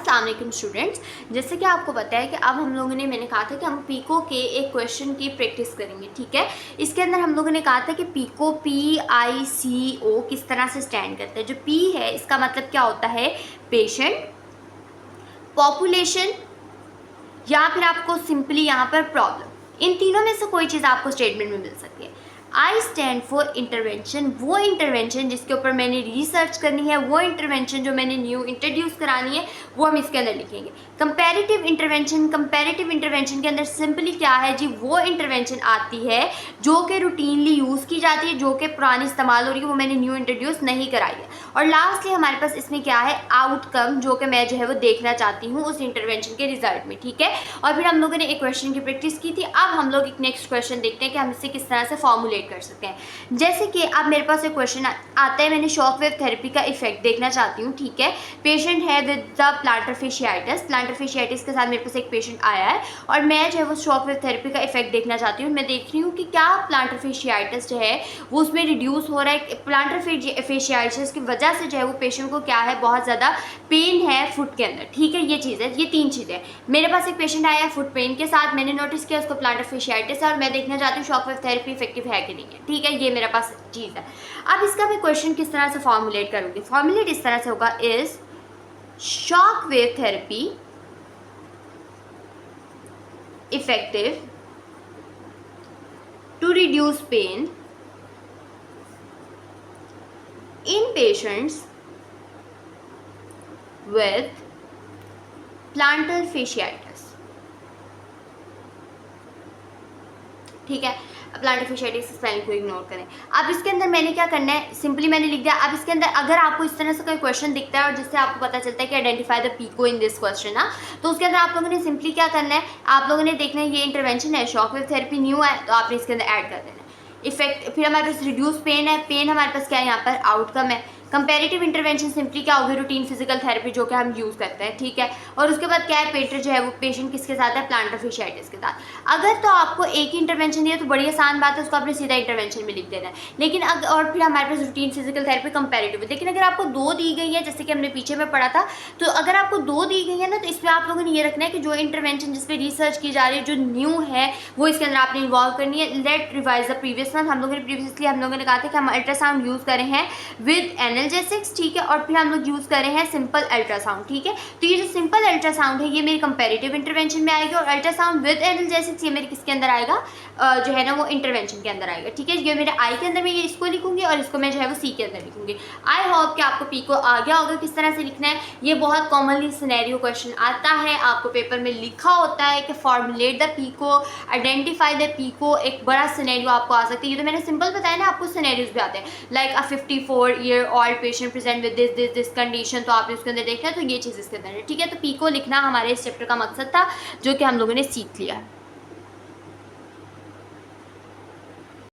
अस्सलाम वालेकुम स्टूडेंट्स। जैसे कि आपको पता है कि अब हम लोगों ने, मैंने कहा था कि हम पीको के एक क्वेश्चन की प्रैक्टिस करेंगे, ठीक है। इसके अंदर हम लोगों ने कहा था कि पीको PICO किस तरह से स्टैंड करता है। जो पी है इसका मतलब क्या होता है, पेशेंट, पॉपुलेशन, या फिर आपको सिंपली यहाँ पर प्रॉब्लम। इन तीनों में से कोई चीज़ आपको स्टेटमेंट में मिल सकती है। आई स्टैंड फॉर इंटरवेंशन, वो इंटरवेंशन जिसके ऊपर मैंने रिसर्च करनी है, वो इंटरवेंशन जो मैंने न्यू इंट्रोड्यूस करानी है, वो हम इसके अंदर लिखेंगे। कंपैरेटिव इंटरवेंशन, कंपैरेटिव इंटरवेंशन के अंदर सिंपली क्या है जी, वो इंटरवेंशन आती है जो कि रूटीनली यूज़ की जाती है, जो कि पुरानी इस्तेमाल हो रही है, वो मैंने न्यू इंट्रोड्यूस नहीं कराई है। और लास्टली हमारे पास इसमें क्या है, आउटकम, जो कि मैं जो है वो देखना चाहती हूँ उस इंटरवेंशन के रिजल्ट में, ठीक है। और फिर हम लोगों ने एक क्वेश्चन की प्रैक्टिस की थी। अब हम लोग एक नेक्स्ट क्वेश्चन देखते हैं कि हम इसे किस तरह से फॉर्मुलेट कर सकते हैं। जैसे कि अब मेरे पास एक क्वेश्चन आता है, मैंने शॉक वेव थेरेपी का इफेक्ट देखना चाहती हूँ, ठीक है। पेशेंट है with the planter fasciitis, planter fasciitis के साथ मेरे पास एक पेशेंट आया है और मैं जो है वो शॉक वेव थेरेपी का इफेक्ट देखना चाहती हूँ। मैं देख रही हूँ कि क्या प्लांटर फेशियाइटिस जो है वो उसमें रिड्यूस हो रहा है। प्लांटर फेशियाइटिस की वजह से जो है वो पेशेंट को क्या है, बहुत ज़्यादा पेन है फुट के अंदर, ठीक है। ये चीज़ है, ये तीन चीज़ें। मेरे पास एक पेशेंट आया है फुट पेन के साथ, मैंने नोटिस किया उसको प्लांटर फेशियाइटिस है और मैं देखना चाहती हूँ शॉक वेव थेरेपी इफेक्टिव है कि नहीं है, ठीक है। ये मेरे पास चीज़ है। अब इसका मैं क्वेश्चन किस तरह से फॉर्मुलेट करूँगी, फॉर्मुलेट इस तरह से होगा, is shock wave therapy effective to reduce pain in patients with plantar fasciitis, ठीक है। प्लांटर फेशियाइटिस स्पेलिंग को इग्नोर करें। अब इसके अंदर मैंने क्या करना है, सिंपली मैंने लिख दिया। अब इसके अंदर अगर आपको इस तरह से कोई क्वेश्चन दिखता है और जिससे आपको पता चलता है कि identify the PICO in this question ना, तो उसके अंदर आप लोगों ने सिंपली क्या करना है, आप लोगों ने देखना है ये इंटरवेंशन है, शॉक वेव थेरेपी न्यू है, तो आपने इसके अंदर ऐड कर देना है इफेक्ट। फिर हमारे पास रिड्यूस पेन है, पेन हमारे पास क्या है, यहाँ पर आउटकम है। कंपैरेटिव इंटरवेंशन सिंपली क्या होगी, रूटीन फिजिकल थेरेपी जो कि हम यूज़ करते हैं, ठीक है। और उसके बाद क्या है, पेटर जो है वो पेशेंट किसके साथ है, प्लांटर फेशियाइटिस के साथ। अगर तो आपको एक ही इंटरवेंशन दिया तो बड़ी आसान बात है, उसको आपने सीधा इंटरवेंशन में लिख देना है। लेकिन और फिर हमारे पास रूटीन फिजिकल थेरेपी कंपैरेटिव। लेकिन अगर आपको दो दी गई है, जैसे कि हमने पीछे में पढ़ा था, तो अगर आपको दो दी गई है ना, तो इसमें आप लोगों ने ये रखना है कि जो इंटरवेंशन जिस पर रिसर्च की जा रही है, जो न्यू है, वो इसके अंदर आपने इन्वॉल्व करनी है। Let revise the previous one. हम लोगों ने प्रीवियसली हम लोगों ने कहा था कि हम अल्ट्रासाउंड यूज़ कर रहे हैं विद एनाल्जेसिक्स, ठीक है। और फिर हम लोग यूज़ कर रहे हैं सिंपल अल्ट्रासाउंड, ठीक है। तो ये जो सिंपल अल्ट्रासाउंड है ये मेरी कंपैरेटिव इंटरवेंशन में आएगी और अल्ट्रासाउंड विद एनाल्जेसिक्स ये मेरे किसके अंदर आएगा, जो है ना वो इंटरवेंशन के अंदर आएगा, ठीक है। ये मेरे आई के अंदर मैं ये इसको लिखूंगी और इसको मैं जो है वो सी के अंदर लिखूंगी। आई होप कि आपको पीको आ गया होगा किस तरह से लिखना है। ये बहुत कॉमनली सिनेरियो क्वेश्चन आता है, आपको पेपर में लिखा होता है कि formulate the PICO, identify the PICO. एक बड़ा सिनेरियो आपको आ सकता है। ये तो मैंने सिंपल बताया ना, आपको सिनेरियोज भी आते हैं, like a 54-year-old patient present with this condition, तो आपने उसके अंदर देखना है, तो ये चीज़ इसके अंदर है, ठीक है। तो पीको लिखना हमारे इस चैप्टर का मकसद था, जो कि हम लोगों ने सीख लिया है।